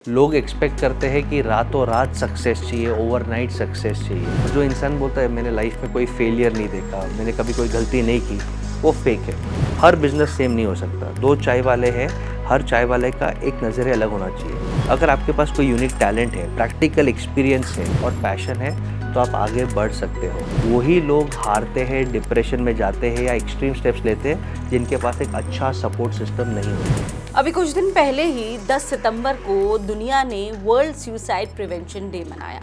लोग एक्सपेक्ट करते हैं कि रातों रात सक्सेस चाहिए, ओवरनाइट सक्सेस चाहिए। जो इंसान बोलता है मैंने लाइफ में कोई फेलियर नहीं देखा, मैंने कभी कोई गलती नहीं की, वो फेक है। हर बिजनेस सेम नहीं हो सकता। दो चाय वाले हैं, हर चाय वाले का एक नज़रिया अलग होना चाहिए। अगर आपके पास कोई यूनिक टैलेंट है, प्रैक्टिकल एक्सपीरियंस है और पैशन है तो आप आगे बढ़ सकते हो। वही लोग हारते हैं, डिप्रेशन में जाते हैं या एक्सट्रीम स्टेप्स लेते हैं जिनके पास एक अच्छा सपोर्ट सिस्टम नहीं होता। अभी कुछ दिन पहले ही 10 सितंबर को दुनिया ने वर्ल्ड सुसाइड प्रिवेंशन डे मनाया।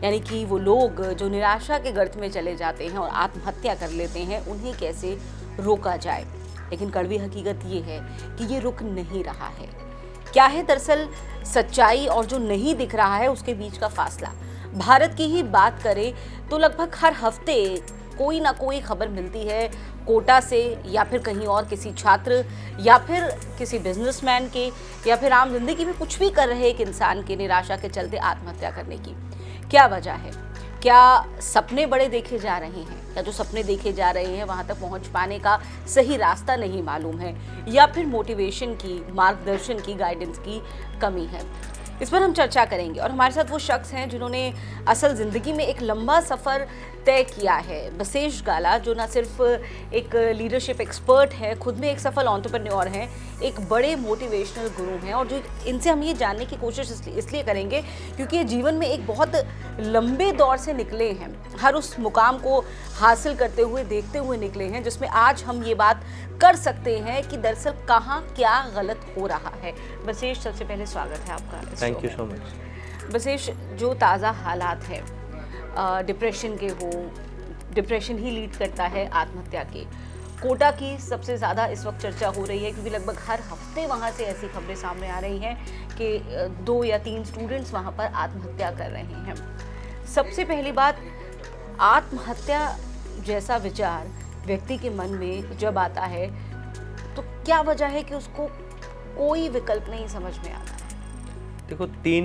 यानी कि वो लोग जो निराशा के गर्त में चले जाते हैं और आत्महत्या कर लेते हैं, उन्हें कैसे रोका जाए। लेकिन कड़वी हकीकत ये है कि ये रुक नहीं रहा है। क्या है दरअसल सच्चाई और जो नहीं दिख रहा है उसके बीच का फासला। भारत की ही बात करें तो लगभग हर हफ्ते कोई ना कोई खबर मिलती है कोटा से, या फिर कहीं और किसी छात्र, या फिर किसी बिजनेसमैन के, या फिर आम जिंदगी में कुछ भी कर रहे एक इंसान के निराशा के चलते आत्महत्या करने की। क्या वजह है? क्या सपने बड़े देखे जा रहे हैं, या जो सपने देखे जा रहे हैं वहां तक पहुंच पाने का सही रास्ता नहीं मालूम है, या फिर मोटिवेशन की, मार्गदर्शन की, गाइडेंस की कमी है? इस पर हम चर्चा करेंगे और हमारे साथ वो शख्स हैं जिन्होंने असल ज़िंदगी में एक लंबा सफ़र तय किया है। बसेश गाला, जो ना सिर्फ एक लीडरशिप एक्सपर्ट है, खुद में एक सफल एंटरप्रेन्योर हैं, एक बड़े मोटिवेशनल गुरु हैं, और जो इनसे हम ये जानने की कोशिश इसलिए करेंगे क्योंकि ये जीवन में एक बहुत लंबे दौर से निकले हैं, हर उस मुकाम को हासिल करते हुए, देखते हुए निकले हैं जिसमें आज हम ये बात कर सकते हैं कि दरअसल कहाँ क्या गलत हो रहा है। बसेश, सबसे पहले स्वागत है आपका। Thank you so much. बसेश, जो ताज़ा हालात है डिप्रेशन के, हो डिप्रेशन ही लीड करता है आत्महत्या के। कोटा की सबसे ज़्यादा इस वक्त चर्चा हो रही है क्योंकि लगभग हर हफ्ते वहाँ से ऐसी खबरें सामने आ रही हैं कि 2 या 3 स्टूडेंट्स वहाँ पर आत्महत्या कर रहे हैं। सबसे पहली बात, आत्महत्या जैसा विचार व्यक्ति के मन में जब आता है तो क्या वजह है कि उसको कोई विकल्प नहीं समझ में आता है? देखो, 3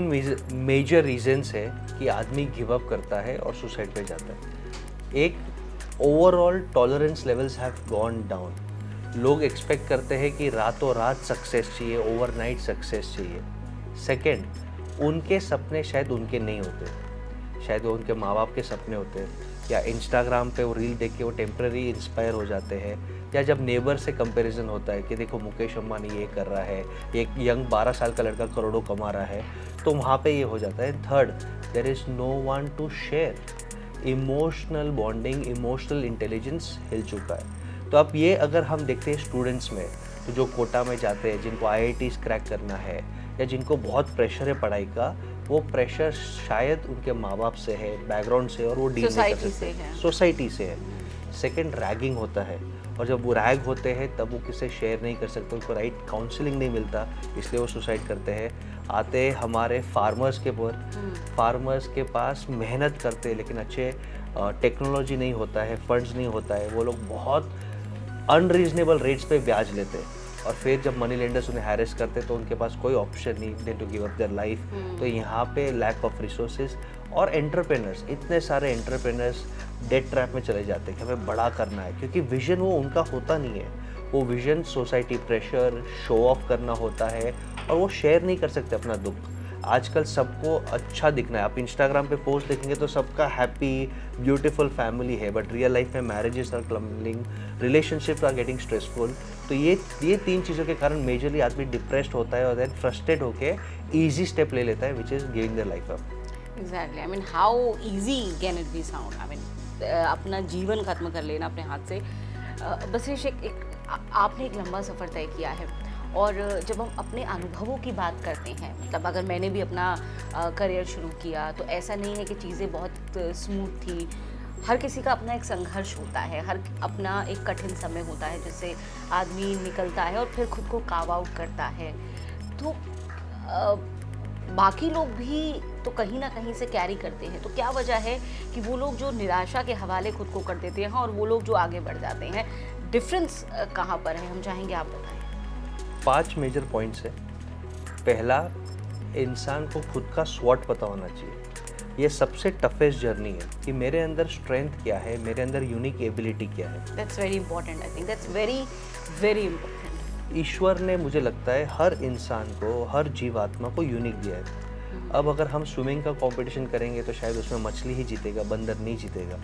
मेजर रीजंस है कि आदमी गिव अप करता है और सुसाइड पे जाता है। एक, overall tolerance levels have gone down. लोग एक्सपेक्ट करते हैं कि रातों रात सक्सेस चाहिए, ओवरनाइट सक्सेस चाहिए। सेकंड, उनके सपने शायद उनके नहीं होते, शायद वो उनके माँ बाप के सपने होते हैं, या इंस्टाग्राम पे वो रील देख के वो टेम्पररी इंस्पायर हो जाते हैं, या जब नेबर से कंपैरिजन होता है कि देखो मुकेश अंबानी ये कर रहा है, एक यंग 12 साल का लड़का करोड़ों कमा रहा है, तो वहाँ पे ये हो जाता है। Third, there is no one to share. Emotional bonding, emotional intelligence हिल चुका है। तो अब ये अगर हम देखते हैं स्टूडेंट्स में, तो जो कोटा में जाते हैं, जिनको IITs क्रैक करना है, या जिनको बहुत प्रेशर है पढ़ाई का, वो प्रेशर शायद उनके माँ बाप से है, बैकग्राउंड से, और वो डील नहीं कर सकते, सोसाइटी से है। सेकंड, रैगिंग होता है, और जब वो रैग होते हैं तब वो किसी शेयर नहीं कर सकते, उनको राइट काउंसलिंग नहीं मिलता, इसलिए वो सुसाइड करते हैं। आते हैं हमारे फार्मर्स के पर, फार्मर्स के पास मेहनत करते हैं लेकिन अच्छे टेक्नोलॉजी नहीं होता है, फंड्स नहीं होता है, वो लोग बहुत अनरीजनेबल रेट्स पे ब्याज लेते हैं, और फिर जब मनी लेंडर्स उन्हें हैरेस करते तो उनके पास कोई ऑप्शन नहीं then to give up their life. तो यहाँ पे लैक ऑफ रिसोर्सेज, और एंटरप्रेनर्स, इतने सारे एंटरप्रेनर्स डेट ट्रैप में चले जाते हैं कि हमें बड़ा करना है, क्योंकि विजन वो उनका होता नहीं है। वो vision society pressure, show off करना होता है, और वो शेयर नहीं कर सकते अपना दुख। आजकल सबको अच्छा दिखना है, आप इंस्टाग्राम पे पोस्ट देखेंगे तो सबका हैप्पी ब्यूटीफुल फैमिली है, बट रियल लाइफ में marriages are crumbling, relationships are getting stressful. तो ये 3 चीज़ों के कारण मेजरली आदमी डिप्रेस्ड होता है और देन फ्रस्ट्रेट होके ईजी स्टेप ले लेता है, which is giving their life up. Exactly, I mean how easy can it be sound. I mean अपना जीवन खत्म कर लेना अपने हाथ से। बस आपने एक लंबा सफ़र तय किया है, और जब हम अपने अनुभवों की बात करते हैं, मतलब अगर मैंने भी अपना करियर शुरू किया तो ऐसा नहीं है कि चीज़ें बहुत स्मूथ थी। हर किसी का अपना एक संघर्ष होता है, हर अपना एक कठिन समय होता है जिससे आदमी निकलता है और फिर खुद को कार्व आउट करता है। तो बाकी लोग भी तो कहीं ना कहीं से कैरी करते हैं, तो क्या वजह है कि वो लोग जो निराशा के हवाले खुद को कर देते हैं और वो लोग जो आगे बढ़ जाते हैं? डिफरेंस कहाँ पर है, हम चाहेंगे आप बताएं। 5 मेजर पॉइंट्स है। पहला, इंसान को खुद का स्वॉट पता होना चाहिए। ये सबसे टफेस्ट जर्नी है कि मेरे अंदर स्ट्रेंथ क्या है, मेरे अंदर यूनिक एबिलिटी क्या है। That's very important, I think that's very very important. ईश्वर ने मुझे लगता है हर इंसान को, हर जीवात्मा को यूनिक दिया है। अब अगर हम स्विमिंग का कंपटीशन करेंगे तो शायद उसमें मछली ही जीतेगा, बंदर नहीं जीतेगा।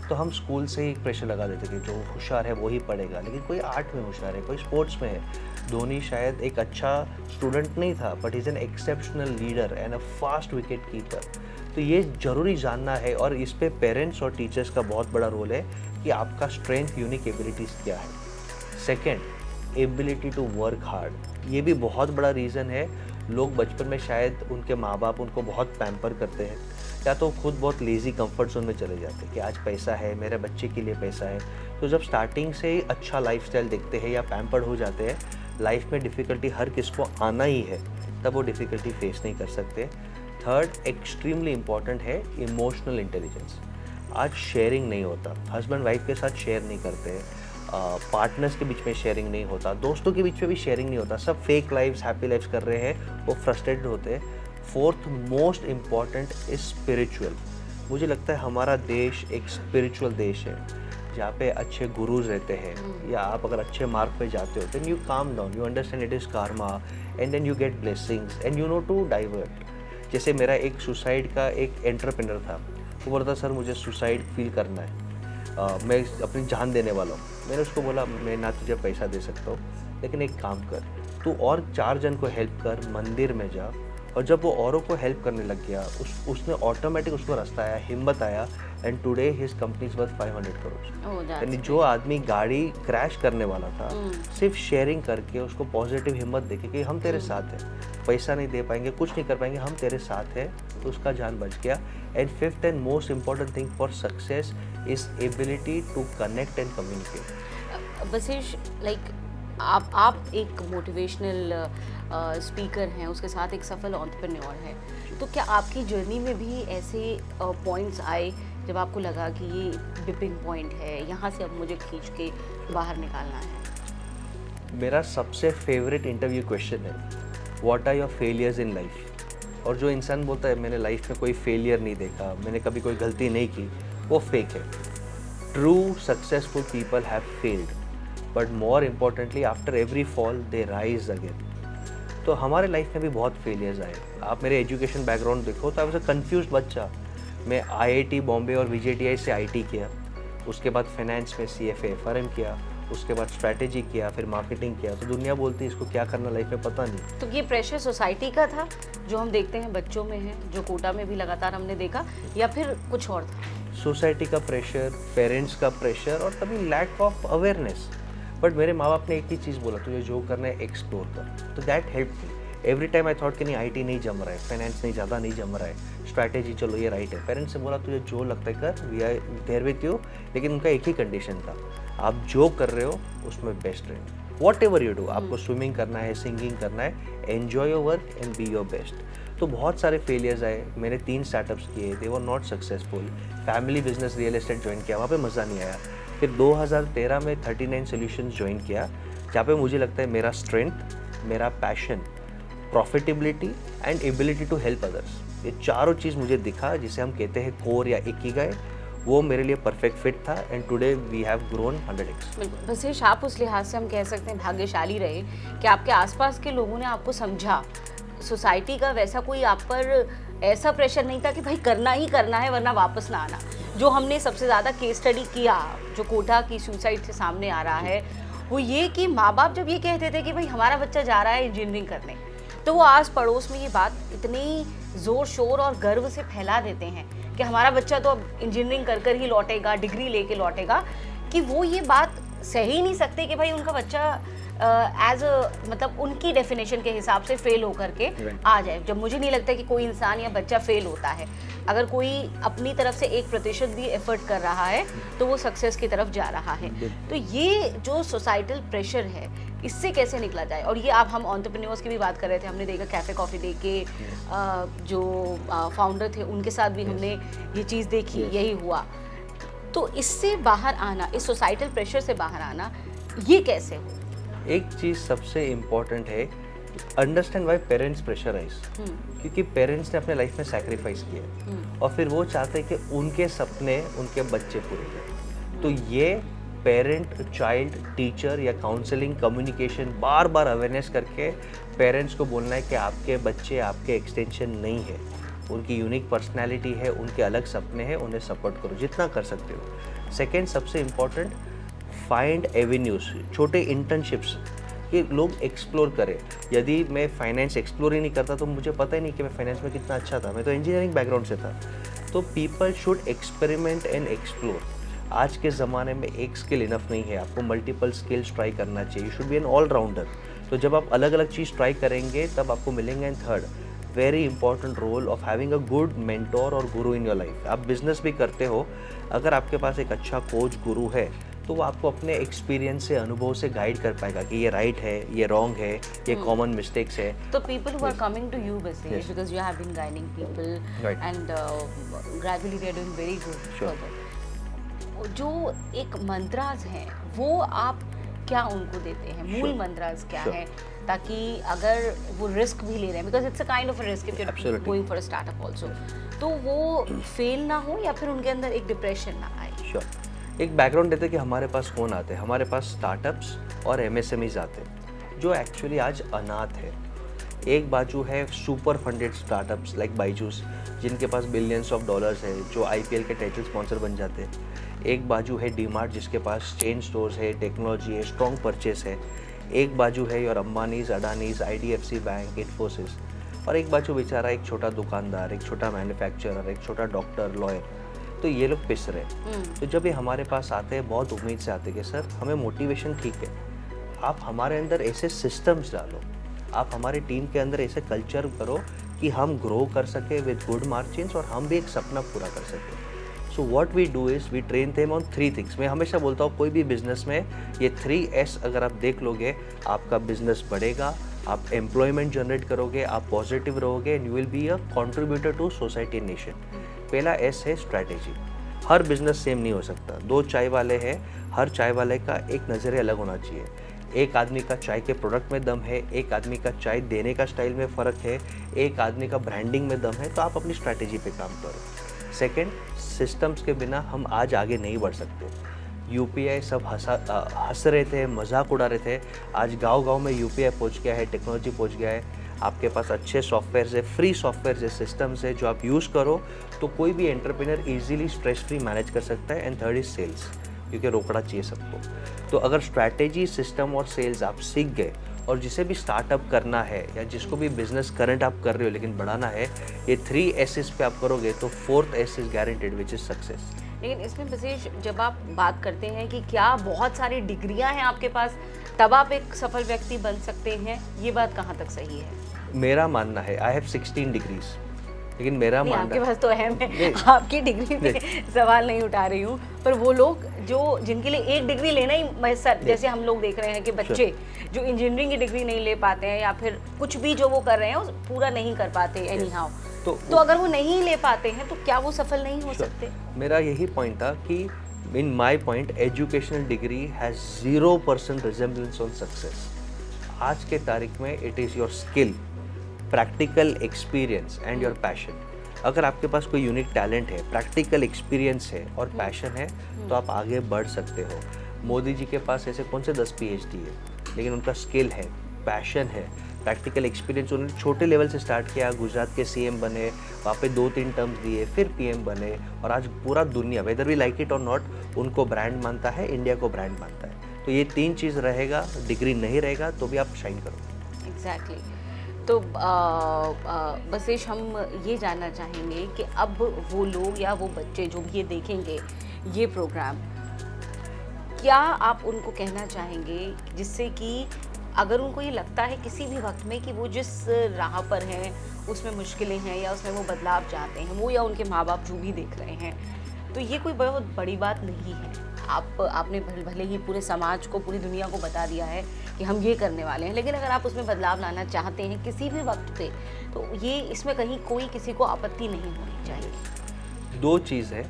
तो हम स्कूल से ही प्रेशर लगा देते कि जो होशियार है वो ही पढ़ेगा, लेकिन कोई आर्ट में होशियार है, कोई स्पोर्ट्स में है। धोनी शायद एक अच्छा स्टूडेंट नहीं था, but is an exceptional leader and a fast wicket keeper. तो ये ज़रूरी जानना है, और इस पे पेरेंट्स और टीचर्स का बहुत बड़ा रोल है कि आपका स्ट्रेंथ, यूनिक एबिलिटीज़ क्या है। Second, ability to work hard. ये भी बहुत बड़ा रीज़न है। लोग बचपन में शायद उनके माँ बाप उनको बहुत पैम्पर करते हैं, या तो खुद बहुत लेज़ी कंफर्ट जोन में चले जाते हैं कि आज पैसा है, मेरे बच्चे के लिए पैसा है। तो जब स्टार्टिंग से ही अच्छा लाइफस्टाइल देखते हैं या पैम्पर्ड हो जाते हैं, लाइफ में डिफ़िकल्टी हर किसको आना ही है, तब वो डिफ़िकल्टी फेस नहीं कर सकते। थर्ड, एक्सट्रीमली इम्पॉर्टेंट है इमोशनल इंटेलिजेंस। आज शेयरिंग नहीं होता, हस्बैंड वाइफ के साथ शेयर नहीं करते, पार्टनर्स के बीच में शेयरिंग नहीं होता, दोस्तों के बीच में भी शेयरिंग नहीं होता, सब फेक लाइफ्स, हैप्पी लाइफ्स कर रहे हैं, वो फ्रस्ट्रेटेड होते हैं। Fourth most important is spiritual. मुझे लगता है हमारा देश एक स्पिरिचुअल देश है, जहाँ पे अच्छे गुरुज रहते हैं, या आप अगर अच्छे मार्ग पे जाते हो, then you calm down, you understand it is karma, and then you get blessings and you know to divert. जैसे मेरा एक सुसाइड का एक एंटरप्रेन्योर था, वो बोलता सर मुझे सुसाइड फील करना है, मैं अपनी जान देने वाला हूँ। मैंने उसको बोला मैं ना तुझे पैसा दे सकता हूँ, लेकिन एक काम कर, तू और 4 जन को हेल्प कर, मंदिर में जा। और जब वो औरों को हेल्प करने लग गया, उसने ऑटोमेटिक उसको रास्ता आया, हिम्मत आया, and today his company is worth 500 crore. यानी जो आदमी गाड़ी क्रैश करने वाला था, सिर्फ शेयरिंग करके उसको पॉजिटिव हिम्मत देके कि हम तेरे साथ हैं, पैसा नहीं दे पाएंगे, कुछ नहीं कर पाएंगे, हम तेरे साथ हैं, तो उसका जान बच गया। And fifth and most important thing for success is ability to connect and communicate. Vashishth, like आप एक मोटिवेशनल स्पीकर हैं, उसके साथ एक सफल एंटरप्रेन्योर हैं, तो क्या आपकी जर्नी में भी ऐसे पॉइंट्स आए जब आपको लगा कि ये डिपिंग पॉइंट है, यहाँ से अब मुझे खींच के बाहर निकालना है? मेरा सबसे फेवरेट इंटरव्यू क्वेश्चन है, what are your failures in life? और जो इंसान बोलता है मैंने लाइफ में कोई फेलियर नहीं देखा, मैंने कभी कोई गलती नहीं की, वो फेक है। True successful people have failed, but more importantly after every fall they rise again. तो हमारे लाइफ में भी बहुत फेलियर्स आए। आप मेरे एजुकेशन बैकग्राउंड देखो तो आई वाज अ कंफ्यूज्ड बच्चा। मैं IIT बॉम्बे और VJTI से IT किया, उसके बाद फाइनेंस में CFA FRM किया, उसके बाद स्ट्रैटेजी किया, फिर मार्केटिंग किया। तो दुनिया बोलती है इसको क्या करना लाइफ में पता नहीं। तो ये प्रेशर सोसाइटी का था जो हम देखते हैं बच्चों में है, जो कोटा में भी लगातार हमने देखा, या फिर कुछ और था? सोसाइटी का प्रेशर, पेरेंट्स का प्रेशर, और तभी लैक ऑफ अवेयरनेस। बट मेरे माँ बाप ने एक ही चीज़ बोला, तुझे जो करना है एक्सप्लोर कर। तो that help me. Every time I thought कि नहीं IT नहीं जम रहा है, फाइनेंस नहीं ज़्यादा नहीं जम रहा है, स्ट्रैटेजी चलो ये राइट है। पेरेंट्स से बोला तुझे जो लगता है कर, we are there with you. लेकिन उनका एक ही कंडीशन था, आप जो कर रहे हो उसमें बेस्ट रहे। वॉट एवर यू डू, आपको स्विमिंग करना है, सिंगिंग करना है, enjoy your work and be your best. तो बहुत सारे फेलियर्स आए। मैंने 3 स्टार्टअप्स किए, they were not successful. Family business real estate join किया, वहाँ पे मज़ा नहीं आया। फिर 2013 में 39 सॉल्यूशंस ज्वाइन किया, जहाँ पे मुझे लगता है मेरा स्ट्रेंथ, मेरा passion, profitability and ability to help others, ये चारों चीज़ मुझे दिखा, जिसे हम कहते हैं कोर या इकिगाई, वो मेरे लिए परफेक्ट फिट था। And today we have grown 100x। बिल्कुल वशिष्ठ, आप उस लिहाज से हम कह सकते हैं भाग्यशाली रहे कि आपके आसपास के लोगों ने आपको समझा। सोसाइटी का वैसा कोई आप पर ऐसा प्रेशर नहीं था कि भाई करना ही करना है वरना वापस ना आना। जो हमने सबसे ज़्यादा केस स्टडी किया, जो कोटा की सुसाइड से सामने आ रहा है, वो ये कि माँ बाप जब ये कहते थे कि भाई हमारा बच्चा जा रहा है इंजीनियरिंग करने, तो वो आस पड़ोस में ये बात इतनी ज़ोर शोर और गर्व से फैला देते हैं कि हमारा बच्चा तो अब इंजीनियरिंग कर कर ही लौटेगा, डिग्री लेके लौटेगा, कि वो ये बात सह ही नहीं सकते कि भाई उनका बच्चा एज मतलब उनकी डेफिनेशन के हिसाब से फेल होकर के आ जाए। जब मुझे नहीं लगता कि कोई इंसान या बच्चा फेल होता है, अगर कोई अपनी तरफ से 1% भी एफर्ट कर रहा है तो वो सक्सेस की तरफ जा रहा है। तो ये जो सोसाइटल प्रेशर है, इससे कैसे निकला जाए? और ये आप हम एंटरप्रेन्योर्स की भी बात कर रहे थे, हमने देखा कैफ़े कॉफ़ी डे के जो फाउंडर थे उनके साथ भी हमने ये चीज़ देखी, यही हुआ। तो इससे बाहर आना, इस सोसाइटल प्रेशर से बाहर आना, ये कैसे हो? एक चीज़ सबसे इम्पॉर्टेंट है, अंडरस्टैंड वाई पेरेंट्स प्रेशराइज। क्योंकि पेरेंट्स ने अपने लाइफ में सैक्रिफाइस किया और फिर वो चाहते हैं कि उनके सपने उनके बच्चे पूरे करें। तो ये पेरेंट चाइल्ड टीचर या काउंसलिंग कम्युनिकेशन बार बार अवेयरनेस करके पेरेंट्स को बोलना है कि आपके बच्चे आपके एक्सटेंशन नहीं है, उनकी यूनिक पर्सनैलिटी है, उनके अलग सपने हैं, उन्हें सपोर्ट करो जितना कर सकते हो। सेकेंड, सबसे इम्पॉर्टेंट, फाइंड एवेन्यूज, छोटे इंटर्नशिप्स कि लोग एक्सप्लोर करें। यदि मैं फाइनेंस एक्सप्लोर ही नहीं करता तो मुझे पता ही नहीं कि मैं फाइनेंस में कितना अच्छा था, मैं तो इंजीनियरिंग बैकग्राउंड से था। तो people should experiment and explore. आज के ज़माने में एक स्किल इनफ नहीं है, आपको मल्टीपल स्किल्स ट्राई करना चाहिए, you should be an all-rounder. तो जब आप अलग अलग चीज़ ट्राई करेंगे तब आपको मिलेंगे। And third, very important role of having a good mentor और गुरु इन योर लाइफ। आप बिजनेस भी करते हो, अगर आपके पास एक अच्छा कोच गुरु है तो वो आपको अपने एक्सपीरियंस से, अनुभव से गाइड कर पाएगा कि ये राइट है, ये रॉन्ग है, ये कॉमन मिस्टेक्स है। तो people who are coming to you basically because you have been guiding people Right. and gradually they are doing very good Sure. further. जो एक मंत्रास हैं वो आप क्या उनको देते हैं? मूल मंत्रास क्या Sure. है, ताकि अगर वो रिस्क भी ले रहे हैं, because it's a kind of risk if you are Absolutely. Going for a startup also, तो वो फेल ना हो या फिर उनके अंदर एक डिप्रेशन ना आए? श्योर, एक बैकग्राउंड देते कि हमारे पास कौन आते हैं। हमारे पास स्टार्टअप्स और एमएसएमईज आते हैं जो एक्चुअली आज अनाथ है। एक बाजू है super funded startups like Byju's, जिनके पास बिलियंस ऑफ डॉलर्स है, जो आईपीएल के टाइटल स्पॉन्सर बन जाते हैं। एक बाजू है डीमार्ट, जिसके पास चेन स्टोर्स है, टेक्नोलॉजी है, स्ट्रॉन्ग परचेस है। एक बाजू है your Ambanis, Adanis, IDFC bank, Infosys. और एक बाजू बेचारा एक छोटा दुकानदार, एक छोटा मैन्युफैक्चरर, एक छोटा डॉक्टर, लॉयर। तो ये लोग पिस रहे हैं। तो जब ये हमारे पास आते हैं बहुत उम्मीद से आते हैं कि सर हमें मोटिवेशन ठीक है, आप हमारे अंदर ऐसे सिस्टम्स डालो, आप हमारी टीम के अंदर ऐसे कल्चर करो कि हम ग्रो कर सके विद गुड मार्जिन्स और हम भी एक सपना पूरा कर सके। So what we do is we train them on 3 things. मैं हमेशा बोलता हूँ कोई भी बिजनेस में ये 3S अगर आप देख लोगे, आपका बिजनेस बढ़ेगा, आप एम्प्लॉयमेंट जनरेट करोगे, आप पॉजिटिव रहोगे and you will be a contributor to society and nation. पहला S है स्ट्रैटेजी। हर बिजनेस सेम नहीं हो सकता। 2 चाय वाले हैं, हर चाय वाले का एक नज़रिया अलग होना चाहिए। एक आदमी का चाय के प्रोडक्ट में दम है, एक आदमी का चाय देने का स्टाइल में फ़र्क है, एक आदमी का ब्रांडिंग में दम है। तो आप अपनी स्ट्रैटेजी पे काम करो। सेकंड, सिस्टम्स के बिना हम आज आगे नहीं बढ़ सकते। यूपीआई सब हंस रहे थे, मजाक उड़ा रहे थे, आज गांव-गांव में यूपीआई पहुंच गया है, टेक्नोलॉजी पहुंच गया है। आपके पास अच्छे सॉफ्टवेयर है, फ्री सॉफ्टवेयर है, सिस्टम्स है जो आप यूज़ करो तो कोई भी entrepreneur easily stress free manage कर सकता है। एंड थर्ड इज सेल्स, क्योंकि रोकड़ा चाहिए सबको। तो अगर स्ट्रैटेजी, सिस्टम और सेल्स आप सीख गए, और जिसे भी स्टार्टअप करना है या जिसको भी बिजनेस करंट आप कर रहे हो लेकिन बढ़ाना है, ये 3 S's पे आप करोगे तो 4th S is guaranteed which is success. लेकिन इसमें विशेष जब आप बात करते हैं कि क्या बहुत सारी डिग्रियां हैं आपके पास तब आप एक सफल व्यक्ति बन सकते हैं, ये बात कहाँ तक सही है? मेरा मानना है आई हैव 16 डिग्रीज, लेकिन मेरा नहीं, मानना आपके पास तो है, मैं आपकी डिग्री पे सवाल नहीं उठा रही हूँ, पर वो लोग जो जिनके लिए एक डिग्री लेना ही मैसर, जैसे हम लोग देख रहे हैं कि बच्चे जो इंजीनियरिंग की डिग्री नहीं ले पाते हैं या फिर कुछ भी जो वो कर रहे हैं वो पूरा नहीं कर पाते एनी हाउ, तो अगर वो नहीं ले पाते हैं तो क्या वो सफल नहीं हो सकते? मेरा यही पॉइंट था कि in my point educational degree has 0% resemblance on success. आज के तारीख में it is your skill, practical experience and your passion. अगर आपके पास कोई यूनिक टैलेंट है, प्रैक्टिकल एक्सपीरियंस है और पैशन है तो आप आगे बढ़ सकते हो। मोदी जी के पास ऐसे कौन से 10 PhD है, लेकिन उनका स्किल है, पैशन है, प्रैक्टिकल एक्सपीरियंस। उन्होंने छोटे लेवल से स्टार्ट किया, गुजरात के CM बने, वहाँ पे 2-3 टर्म्स दिए, फिर PM बने, और आज पूरा दुनिया वेदर वी लाइक इट और नॉट उनको ब्रांड मानता है, इंडिया को ब्रांड मानता है। तो ये 3 चीज़ रहेगा, डिग्री नहीं रहेगा तो भी आप शाइन करोगे। एग्जैक्टली। तो बसेश, हम ये जानना चाहेंगे कि अब वो लोग या वो बच्चे जो भी ये देखेंगे ये प्रोग्राम, क्या आप उनको कहना चाहेंगे जिससे कि अगर उनको ये लगता है किसी भी वक्त में कि वो जिस राह पर हैं उसमें मुश्किलें हैं या उसमें वो बदलाव चाहते हैं, वो या उनके माँ बाप जो भी देख रहे हैं, तो ये कोई बहुत बड़ी बात नहीं है। आपने भले ही पूरे समाज को, पूरी दुनिया को बता दिया है कि हम ये करने वाले हैं, लेकिन अगर आप उसमें बदलाव लाना चाहते हैं किसी भी वक्त पे, तो ये इसमें कहीं कोई किसी को आपत्ति नहीं होनी चाहिए। 2 चीज़ है,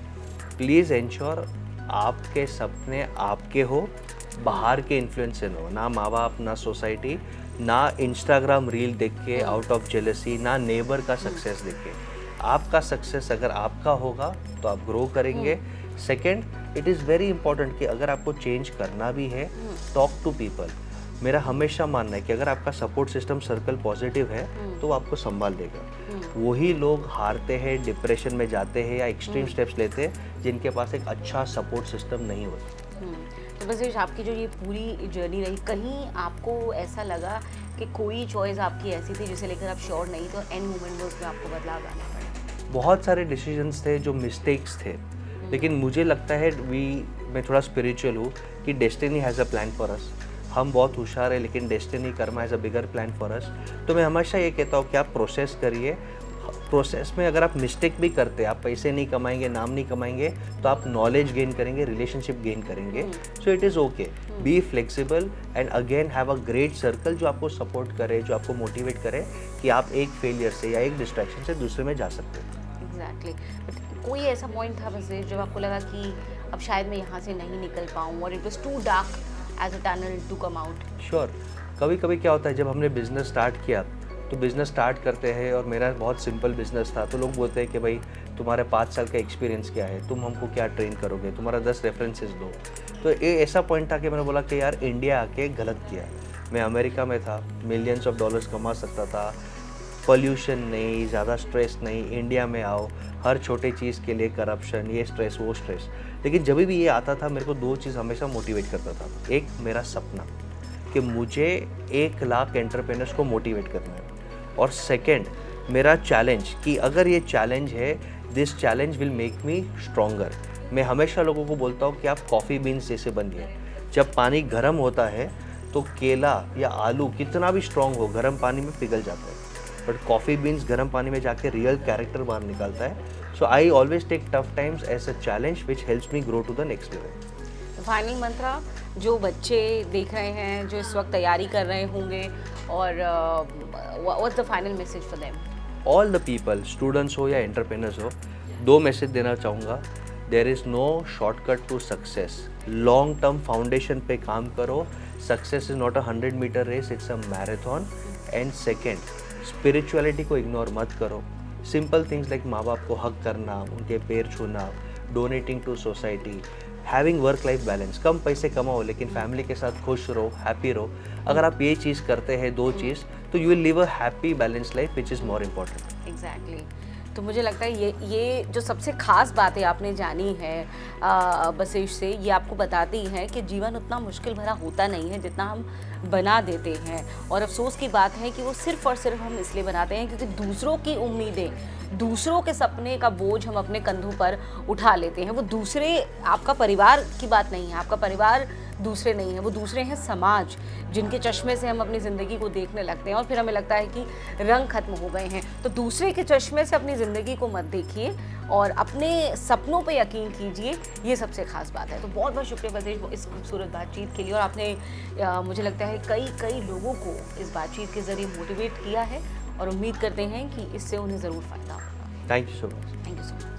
प्लीज़ एंश्योर आपके सपने आपके हो, बाहर के इन्फ्लुएंस से हो, ना माँ बाप, ना सोसाइटी, ना इंस्टाग्राम रील देख के आउट ऑफ जेलसी, ना नेबर का सक्सेस देख के। आपका सक्सेस अगर आपका होगा तो आप ग्रो करेंगे। Second, it is very important कि अगर आपको चेंज करना भी है, टॉक टू पीपल। मेरा हमेशा मानना है कि अगर आपका सपोर्ट सिस्टम सर्कल पॉजिटिव है तो वो आपको संभाल देगा। वही लोग हारते हैं, डिप्रेशन में जाते हैं या एक्सट्रीम स्टेप्स लेते हैं जिनके पास एक अच्छा सपोर्ट सिस्टम नहीं होता। तो बस आपकी जो ये पूरी जर्नी रही, कहीं आपको ऐसा लगा कि कोई चॉइस आपकी ऐसी थी जिसे लेकर आप श्योर नहीं तो एंड मोमेंट में उसमें आपको बदलाव लाना पड़ा? बहुत सारे डिसीजंस थे जो मिस्टेक्स थे, लेकिन मुझे लगता है मैं थोड़ा स्पिरिचुअल हूँ कि destiny has a plan for us. हम बहुत होशियार है लेकिन destiny Karma has a bigger plan for us. तो मैं हमेशा ये कहता हूँ कि आप प्रोसेस करिए। प्रोसेस में अगर आप मिस्टेक भी करते हैं, आप पैसे नहीं कमाएंगे, नाम नहीं कमाएंगे, तो आप नॉलेज गेन करेंगे, रिलेशनशिप गेन करेंगे। So it is okay, be flexible and again have a great circle जो आपको सपोर्ट करे, जो आपको मोटिवेट करे कि आप एक फेलियर से या एक डिस्ट्रैक्शन से दूसरे में जा सकते हो। एग्जैक्टली। बट कोई ऐसा पॉइंट था बस जब आपको लगा कि अब शायद मैं यहाँ से नहीं निकल पाऊँ और it was too dark as a tunnel to come out? Sure. कभी कभी क्या होता है, जब हमने बिजनेस स्टार्ट किया तो बिज़नेस स्टार्ट करते हैं और मेरा बहुत सिंपल बिजनेस था, तो लोग बोलते हैं कि भाई तुम्हारे 5 साल का एक्सपीरियंस क्या है, तुम हमको क्या ट्रेन करोगे, तुम्हारा 10 रेफरेंसेस दो। तो ये ऐसा पॉइंट था कि मैंने बोला कि यार इंडिया आके गलत किया। मैं अमेरिका में था, मिलियंस ऑफ डॉलर्स कमा सकता था, पोल्यूशन नहीं, ज़्यादा स्ट्रेस नहीं। इंडिया में आओ, हर छोटे चीज़ के लिए करप्शन, ये स्ट्रेस वो स्ट्रेस। लेकिन जब भी ये आता था मेरे को 2 चीज़ हमेशा मोटिवेट करता था। एक मेरा सपना कि मुझे 1 लाख एंटरप्रेन्योर्स को मोटिवेट करना है, और सेकंड मेरा चैलेंज कि अगर ये चैलेंज है, this challenge will make me stronger. मैं हमेशा लोगों को बोलता हूँ कि आप कॉफ़ी बीन्स जैसे बनिए। जब पानी गर्म होता है तो केला या आलू कितना भी स्ट्रॉन्ग हो, गर्म पानी में पिघल जाता है, बट कॉफ़ी बीन्स गर्म पानी में जाके रियल कैरेक्टर बाहर निकालता है। So I always take tough times as a challenge which helps me grow to the next level. Final mantra जो बच्चे देख रहे हैं, जो इस वक्त तैयारी कर रहे होंगे, और what's the final message for them? All the people, students हो या एंटरप्रेन्योर्स हो, 2 मैसेज देना चाहूँगा। There is no shortcut to success. Long term foundation पे काम करो। Success is not a 100 meter race, it's a marathon. And second, spirituality को ignore मत करो। सिंपल थिंग्स लाइक माँ बाप को हक करना, उनके पैर छूना, donating to society, having work life balance. कम पैसे कमाओ लेकिन फैमिली के साथ खुश रहो, हैप्पी रहो। अगर आप ये चीज़ करते हैं, 2 चीज़, तो you will live a happy balance life which is more important. Exactly. तो मुझे लगता है ये जो सबसे खास बातें आपने जानी है बसेश से, ये आपको बताती हैं कि जीवन उतना मुश्किल भरा होता नहीं है जितना हम बना देते हैं। और अफसोस की बात है कि वो सिर्फ़ और सिर्फ हम इसलिए बनाते हैं क्योंकि दूसरों की उम्मीदें, दूसरों के सपने का बोझ हम अपने कंधों पर उठा लेते हैं। वो दूसरे आपका परिवार की बात नहीं है, आपका परिवार दूसरे नहीं है, वो दूसरे हैं समाज, जिनके चश्मे से हम अपनी ज़िंदगी को देखने लगते हैं और फिर हमें लगता है कि रंग खत्म हो गए हैं। तो दूसरे के चश्मे से अपनी ज़िंदगी को मत देखिए और अपने सपनों पे यकीन कीजिए, ये सबसे खास बात है। तो बहुत बहुत शुक्रिया बसेश इस खूबसूरत बातचीत के लिए, और आपने मुझे लगता है कई लोगों को इस बातचीत के ज़रिए मोटिवेट किया है, और उम्मीद करते हैं कि इससे उन्हें ज़रूर फ़ायदा होगा। Thank you so much. Thank you so much.